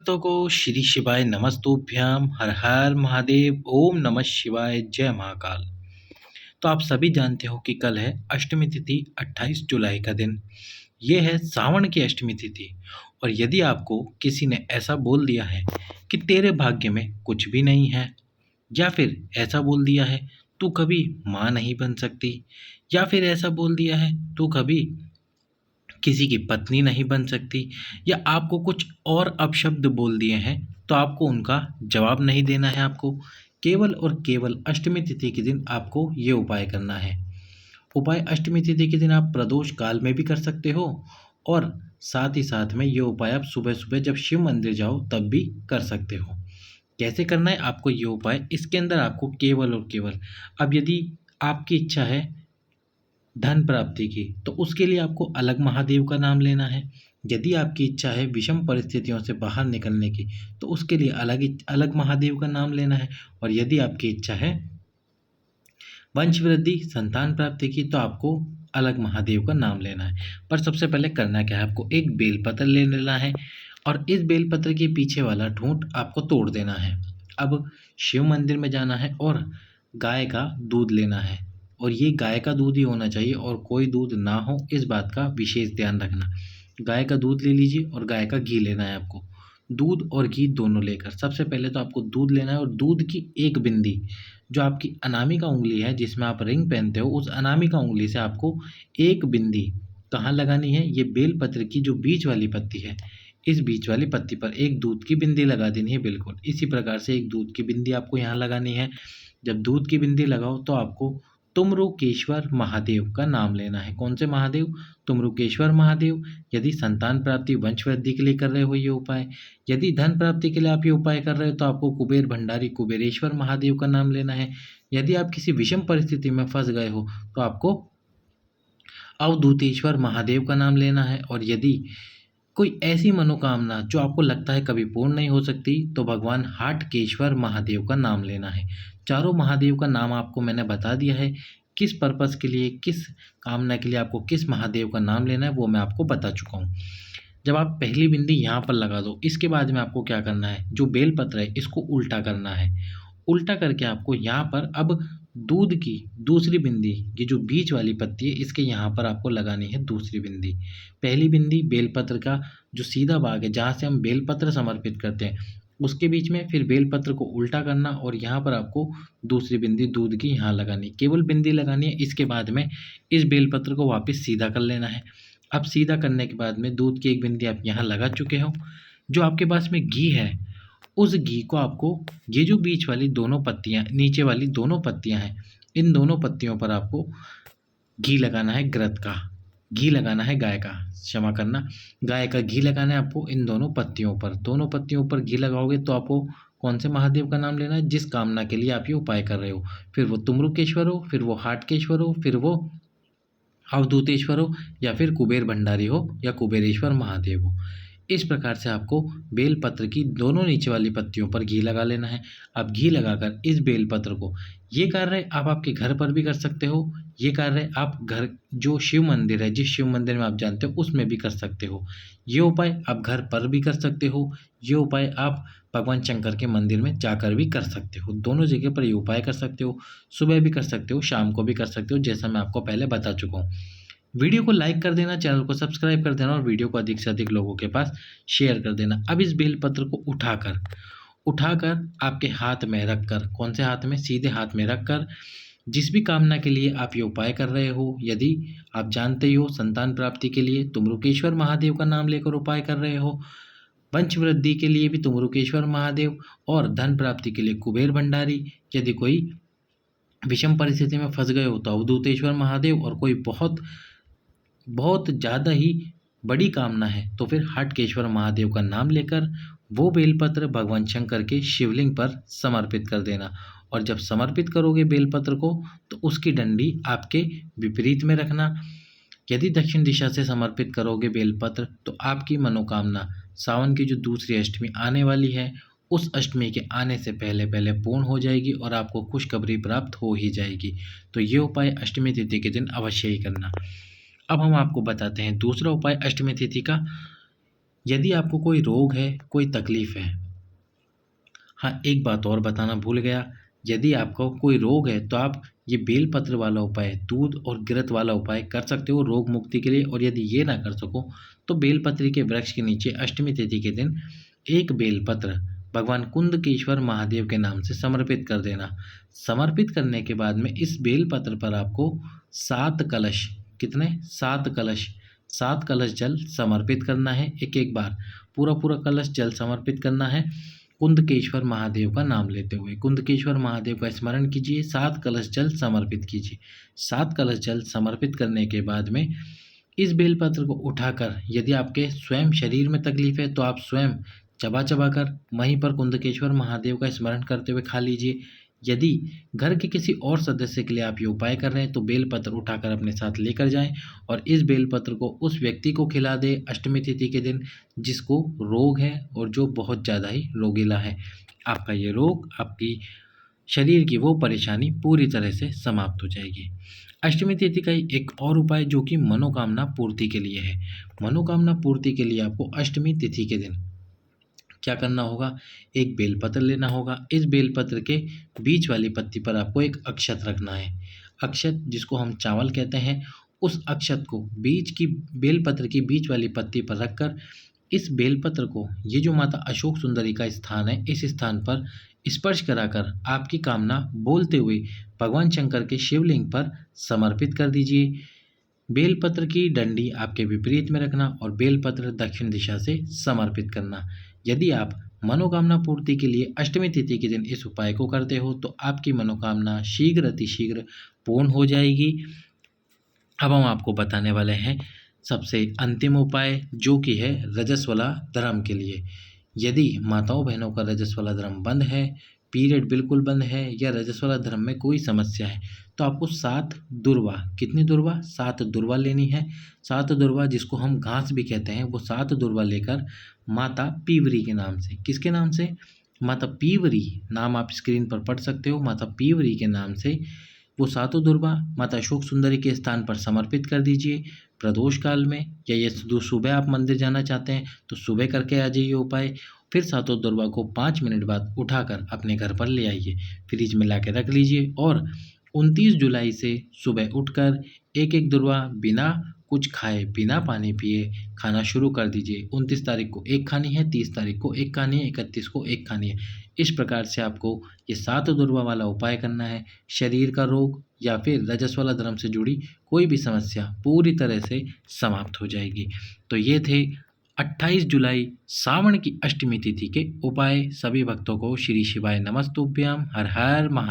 भक्तों को श्री शिवाय नमस्तुभ्याम हर हर महादेव ओम नमः शिवाय जय महाकाल। तो आप सभी जानते हो कि कल है अष्टमी तिथि 28 जुलाई का दिन। ये है सावन की अष्टमी तिथि। और यदि आपको किसी ने ऐसा बोल दिया है कि तेरे भाग्य में कुछ भी नहीं है, या फिर ऐसा बोल दिया है तू कभी माँ नहीं बन सकती, या फिर ऐसा बोल दिया है तू कभी किसी की पत्नी नहीं बन सकती, या आपको कुछ और अपशब्द बोल दिए हैं, तो आपको उनका जवाब नहीं देना है। आपको केवल और केवल अष्टमी तिथि के दिन आपको ये उपाय करना है। उपाय अष्टमी तिथि के दिन आप प्रदोष काल में भी कर सकते हो, और साथ ही साथ में ये उपाय आप सुबह सुबह जब शिव मंदिर जाओ तब भी कर सकते हो। कैसे करना है आपको ये उपाय, इसके अंदर आपको केवल और केवल, अब यदि आपकी इच्छा है धन प्राप्ति की, तो उसके लिए आपको अलग महादेव का नाम लेना है। यदि आपकी इच्छा है विषम परिस्थितियों से बाहर निकलने की, तो उसके लिए अलग महादेव का नाम लेना है। और यदि आपकी इच्छा है वंश वृद्धि संतान प्राप्ति की, तो आपको अलग महादेव का नाम लेना है। पर सबसे पहले करना क्या है, आपको एक बेलपत्र ले लेना है, और इस बेलपत्र के पीछे वाला ठूंठ आपको तोड़ देना है। अब शिव मंदिर में जाना है और गाय का दूध लेना है, और ये गाय का दूध ही होना चाहिए और कोई दूध ना हो, इस बात का विशेष ध्यान रखना। गाय का दूध ले लीजिए और गाय का घी लेना है आपको। दूध और घी दोनों लेकर सबसे पहले तो आपको दूध लेना है, और दूध की एक बिंदी जो आपकी अनामिका उंगली है जिसमें आप रिंग पहनते हो, उस अनामिका उंगली से आपको एक बिंदी कहाँ लगानी है, ये बेलपत्र की जो बीच वाली पत्ती है, इस बीच वाली पत्ती पर एक दूध की बिंदी लगा देनी है। बिल्कुल इसी प्रकार से एक दूध की बिंदी आपको यहाँ लगानी है। जब दूध की बिंदी लगाओ तो आपको तुमरुकेश्वर महादेव का नाम लेना है। कौन से महादेव? तुमरुकेश्वर महादेव। यदि संतान प्राप्ति वंश वृद्धि के लिए कर रहे हो ये उपाय, यदि धन प्राप्ति के लिए आप ये उपाय कर रहे हो, तो आपको कुबेर भंडारी कुबेरेश्वर महादेव का नाम लेना है। यदि आप किसी विषम परिस्थिति में फंस गए हो, तो आपको अवधूतेश्वर महादेव का नाम लेना है। और यदि कोई ऐसी मनोकामना जो आपको लगता है कभी पूर्ण नहीं हो सकती, तो भगवान हाटकेश्वर महादेव का नाम लेना है। चारों महादेव का नाम आपको मैंने बता दिया है। किस पर्पस के लिए, किस कामना के लिए आपको किस महादेव का नाम लेना है वो मैं आपको बता चुका हूँ। जब आप पहली बिंदी यहाँ पर लगा दो, इसके बाद में आपको क्या करना है, जो बेलपत्र है इसको उल्टा करना है। उल्टा करके आपको यहाँ पर अब दूध की दूसरी बिंदी, ये जो बीच वाली पत्ती है इसके यहाँ पर आपको लगानी है दूसरी बिंदी। पहली बिंदी बेलपत्र का जो सीधा भाग है जहाँ से हम बेलपत्र समर्पित करते हैं उसके बीच में, फिर बेलपत्र को उल्टा करना और यहाँ पर आपको दूसरी बिंदी दूध की यहाँ लगानी, केवल बिंदी लगानी है। इसके बाद में इस बेलपत्र को वापस सीधा कर लेना है। अब सीधा करने के बाद में दूध की एक बिंदी आप यहाँ लगा चुके हो। जो आपके पास में घी है, उस घी को आपको, ये जो बीच वाली दोनों पत्तियाँ, नीचे वाली दोनों पत्तियाँ हैं, इन दोनों पत्तियों पर आपको घी लगाना है। घृत का घी लगाना है, गाय का, क्षमा करना, गाय का घी लगाना है आपको इन दोनों पत्तियों पर। दोनों पत्तियों पर घी लगाओगे तो आपको कौन से महादेव का नाम लेना है, जिस कामना के लिए आप ये उपाय कर रहे हो, फिर वो तुमरुकेश्वर हो, फिर वो हाटकेश्वर हो, फिर वो अवधूतेश्वर हो, या फिर कुबेर भंडारी हो, या कुबेरेश्वर महादेव हो। इस प्रकार से आपको बेलपत्र की दोनों नीचे वाली पत्तियों पर घी लगा लेना है। अब घी लगाकर इस बेलपत्र को, ये कार्य आप आपके घर पर भी कर सकते हो, ये कार्य आप घर, जो शिव मंदिर है, जिस शिव मंदिर में आप जानते हो उसमें भी कर सकते हो। ये उपाय आप घर पर भी कर सकते हो, ये उपाय आप भगवान शंकर के मंदिर में जाकर भी कर सकते हो। दोनों जगह पर ये उपाय कर सकते हो। सुबह भी कर सकते हो, शाम को भी कर सकते हो, जैसा मैं आपको पहले बता चुका हूँ। वीडियो को लाइक कर देना, चैनल को सब्सक्राइब कर देना, और वीडियो को अधिक से अधिक लोगों के पास शेयर कर देना। अब इस बेलपत्र को उठाकर उठाकर आपके हाथ में रखकर, कौन से हाथ में, सीधे हाथ में रखकर, जिस भी कामना के लिए आप ये उपाय कर रहे हो, यदि आप जानते ही हो संतान प्राप्ति के लिए तुमरुकेश्वर महादेव का नाम लेकर उपाय कर रहे हो, वंश वृद्धि के लिए भी तुमरुकेश्वर महादेव, और धन प्राप्ति के लिए कुबेर भंडारी, यदि कोई विषम परिस्थिति में फंस गए हो तो अवधूतेश्वर महादेव, और कोई बहुत बहुत ज़्यादा ही बड़ी कामना है तो फिर हाटकेश्वर महादेव का नाम लेकर वो बेलपत्र भगवान शंकर के शिवलिंग पर समर्पित कर देना। और जब समर्पित करोगे बेलपत्र को, तो उसकी डंडी आपके विपरीत में रखना। यदि दक्षिण दिशा से समर्पित करोगे बेलपत्र, तो आपकी मनोकामना सावन की जो दूसरी अष्टमी आने वाली है, उस अष्टमी के आने से पहले पहले पूर्ण हो जाएगी और आपको खुशखबरी प्राप्त हो ही जाएगी। तो ये उपाय अष्टमी तिथि के दिन अवश्य ही करना। अब हम आपको बताते हैं दूसरा उपाय अष्टमी तिथि का। यदि आपको कोई रोग है, कोई तकलीफ है। हाँ, एक बात और बताना भूल गया, यदि आपको कोई रोग है तो आप ये बेलपत्र वाला उपाय, दूध और गिरत वाला उपाय कर सकते हो रोग मुक्ति के लिए। और यदि ये ना कर सको तो बेलपत्री के वृक्ष के नीचे अष्टमी तिथि के दिन एक बेलपत्र भगवान कुंदकेश्वर महादेव के नाम से समर्पित कर देना। समर्पित करने के बाद में इस बेलपत्र पर आपको 7 कलश, कितने? 7 कलश, 7 कलश जल समर्पित करना है। एक एक बार पूरा पूरा कलश जल समर्पित करना है। कुंदकेश्वर महादेव का नाम लेते हुए कुंदकेश्वर महादेव का स्मरण कीजिए, 7 कलश जल समर्पित कीजिए। 7 कलश जल समर्पित करने के बाद में इस बेलपत्र को उठाकर, यदि आपके स्वयं शरीर में तकलीफ है तो आप स्वयं चबा चबा कर वहीं पर कुंदकेश्वर महादेव का स्मरण करते हुए खा लीजिए। यदि घर के किसी और सदस्य के लिए आप ये उपाय कर रहे हैं तो बेलपत्र उठाकर अपने साथ लेकर जाएं और इस बेलपत्र को उस व्यक्ति को खिला दें अष्टमी तिथि के दिन जिसको रोग है और जो बहुत ज़्यादा ही रोगीला है। आपका ये रोग, आपकी शरीर की वो परेशानी पूरी तरह से समाप्त हो जाएगी। अष्टमी तिथि का ही एक और उपाय जो कि मनोकामना पूर्ति के लिए है। मनोकामना पूर्ति के लिए आपको अष्टमी तिथि के दिन क्या करना होगा? एक बेलपत्र लेना होगा। इस बेलपत्र के बीच वाली पत्ती पर आपको एक अक्षत रखना है। अक्षत जिसको हम चावल कहते हैं, उस अक्षत को बीच की बेलपत्र की बीच वाली पत्ती पर रखकर इस बेलपत्र को, ये जो माता अशोक सुंदरी का स्थान है, इस स्थान पर स्पर्श कराकर आपकी कामना बोलते हुए भगवान शंकर के शिवलिंग पर समर्पित कर दीजिए। बेलपत्र की डंडी आपके विपरीत में रखना और बेलपत्र दक्षिण दिशा से समर्पित करना। यदि आप मनोकामना पूर्ति के लिए अष्टमी तिथि के दिन इस उपाय को करते हो तो आपकी मनोकामना शीघ्र अतिशीघ्र पूर्ण हो जाएगी। अब हम आपको बताने वाले हैं सबसे अंतिम उपाय जो कि है रजस्वला धर्म के लिए। यदि माताओं बहनों का रजस्वला धर्म बंद है, पीरियड बिल्कुल बंद है या रजस्वला धर्म में कोई समस्या है तो आपको 7 दुर्वा, कितनी दुर्वा? 7 दुर्वा लेनी है। 7 दुर्वा जिसको हम घास भी कहते हैं, वो 7 दुर्वा लेकर माता पीवरी के नाम से, किसके नाम से? माता पीवरी, नाम आप स्क्रीन पर पढ़ सकते हो, माता पीवरी के नाम से वो 7 दुर्वा माता अशोक सुंदरी के स्थान पर समर्पित कर दीजिए प्रदोष काल में। या ये सुबह आप मंदिर जाना चाहते हैं तो सुबह करके आ जाइए उपाय। फिर 7 दुर्वा को 5 मिनट बाद उठाकर अपने घर पर ले आइए, फ्रिज में ला के रख लीजिए और 29 जुलाई से सुबह उठकर एक एक दुर्वा बिना कुछ खाए, बिना पानी पिए खाना शुरू कर दीजिए। 29 तारीख को एक खानी है, 30 तारीख को एक खानी है, 31 को एक खानी है। इस प्रकार से आपको ये 7 दुर्वा वाला उपाय करना है। शरीर का रोग या फिर रजस्वला धर्म से जुड़ी कोई भी समस्या पूरी तरह से समाप्त हो जाएगी। तो ये थे 28 जुलाई सावन की अष्टमी तिथि के उपाय। सभी भक्तों को श्री शिवाय नमस्तुभ्यम। हर हर महा